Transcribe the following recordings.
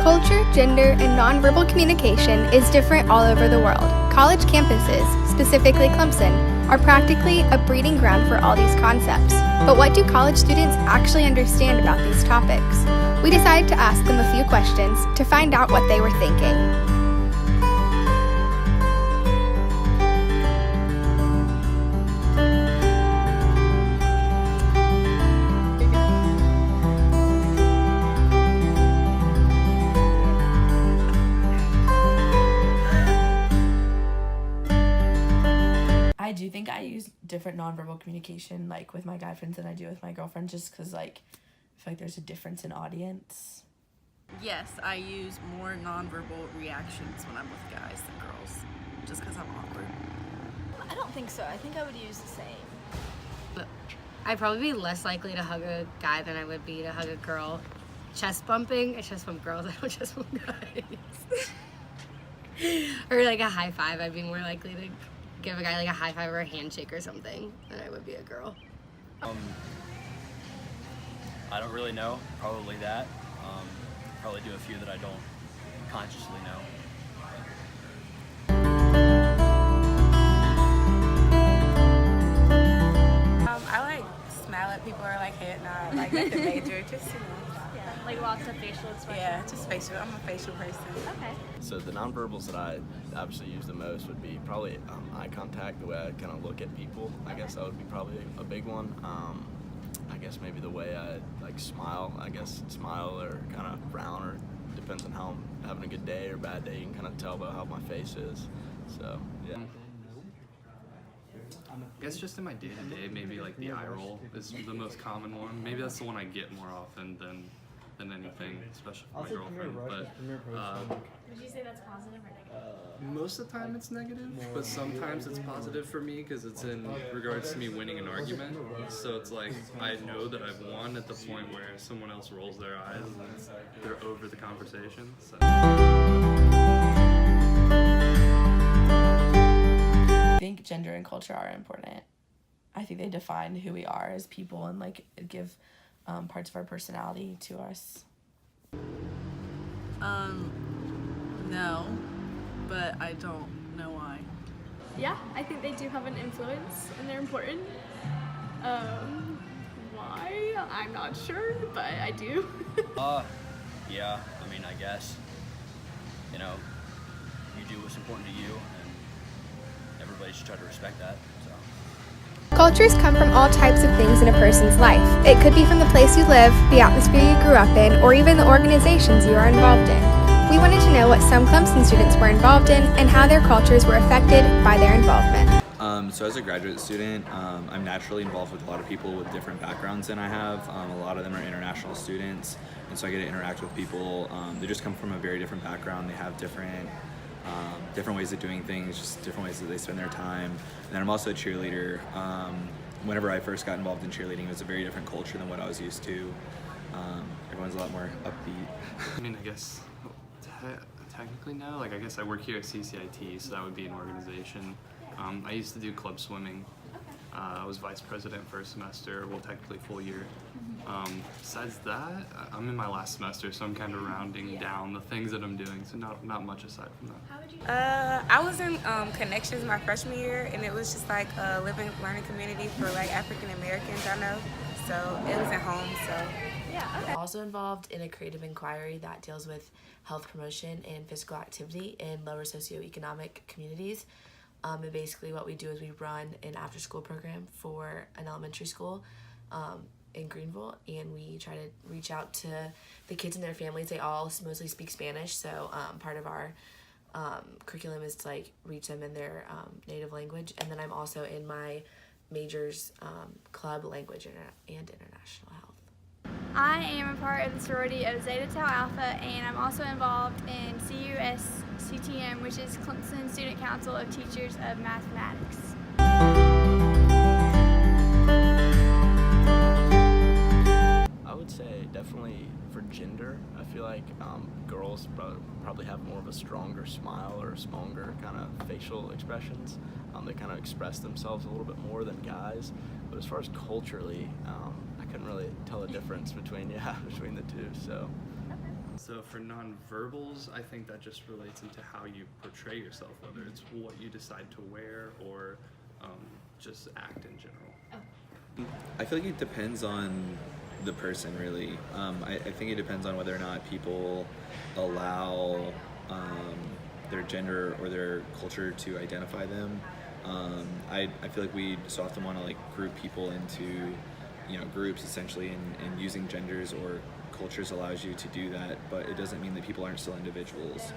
Culture, gender, and nonverbal communication is different all over the world. College campuses, specifically Clemson, are practically a breeding ground for all these concepts. But what do college students actually understand about these topics? We decided to ask them a few questions to find out what they were thinking. I do think I use different nonverbal communication like with my guy friends than I do with my girlfriend, just because like I feel like there's a difference in audience. Yes, I use more nonverbal reactions when I'm with guys than girls, just because I'm awkward. I don't think so. I think I would use the same. I'd probably be less likely to hug a guy than I would be to hug a girl. Chest bumping, I chest bump girls, I don't chest bump guys. Or like a high five, I'd be more likely to give a guy like a high five or a handshake or something than I would be a girl. I don't really know, probably that. Probably do a few that I don't consciously know. I like smile at people or like head nod, like nothing major, just Yeah, like lots of facial expressions. yeah, just facial. I'm a facial person. Okay. So the nonverbals that I obviously use the most would be probably eye contact, the way I kind of look at people. I guess that would be probably a big one. I guess maybe the way I like smile, smile or kind of frown, or depends on how I'm having a good day or bad day. You can kind of tell by how my face is. So yeah. I guess just in my day-to-day, maybe like the eye roll is the most common one. Maybe that's the one I get more often than anything, especially for my girlfriend. But Would you say that's positive or negative? most of the time it's negative, but sometimes it's positive for me because it's in regards to me winning an argument. So it's like I know that I've won at the point where someone else rolls their eyes and they're over the conversation. So. I think gender and culture are important. I think they define who we are as people and like give parts of our personality to us. No, but I don't know why. Yeah, I think they do have an influence and they're important. Why? I'm not sure, but I do. Yeah, I mean, I guess, you know, you do what's important to you, and everybody should try to respect that, so. Cultures come from all types of things in a person's life. It could be from the place you live, the atmosphere you grew up in, or even the organizations you are involved in. We wanted to know what some Clemson students were involved in and how their cultures were affected by their involvement. So as a graduate student, I'm naturally involved with a lot of people with different backgrounds than I have. A lot of them are international students, and so I get to interact with people. They just come from a very different background. They have different ways of doing things, just different ways that they spend their time. And then I'm also a cheerleader. Whenever I first got involved in cheerleading, it was a very different culture than what I was used to. Everyone's a lot more upbeat. I mean, I guess technically no. Like I guess I work here at CCIT, so that would be an organization. I used to do club swimming. I was vice president for a semester, well technically full year. Besides that, I'm in my last semester, so I'm kind of rounding down the things that I'm doing, so not much aside from that. How would you? I was in Connections my freshman year, and it was just like a living learning community for like African Americans I know. So it was at home. So Yeah, okay. Also involved in a creative inquiry that deals with health promotion and physical activity in lower socioeconomic communities. And basically what we do is we run an after-school program for an elementary school in Greenville, and we try to reach out to the kids and their families. They all mostly speak Spanish, so part of our curriculum is to like reach them in their native language. And then I'm also in my major's club, language and international health. I am a part of the sorority of Zeta Tau Alpha, and I'm also involved in CUSCTM, which is Clemson Student Council of Teachers of Mathematics. I would say definitely for gender, I feel like girls probably have more of a stronger smile or stronger kind of facial expressions. They kind of express themselves a little bit more than guys. But as far as culturally, I couldn't really tell the difference between the two. So So for nonverbals, I think that just relates into how you portray yourself, whether it's what you decide to wear or just act in general. I feel like it depends on the person, really. I think it depends on whether or not people allow their gender or their culture to identify them. I feel like we so often want to like group people into, you know, groups essentially, and using genders or cultures allows you to do that, but it doesn't mean that people aren't still individuals.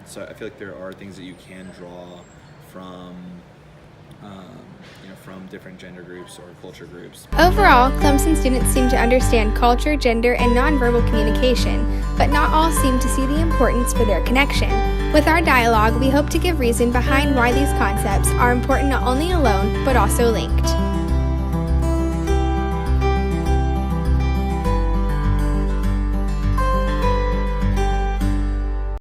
So I feel like there are things that you can draw from from different gender groups or culture groups. Overall, Clemson students seem to understand culture, gender, and nonverbal communication, but not all seem to see the importance for their connection. With our dialogue, we hope to give reason behind why these concepts are important not only alone, but also linked.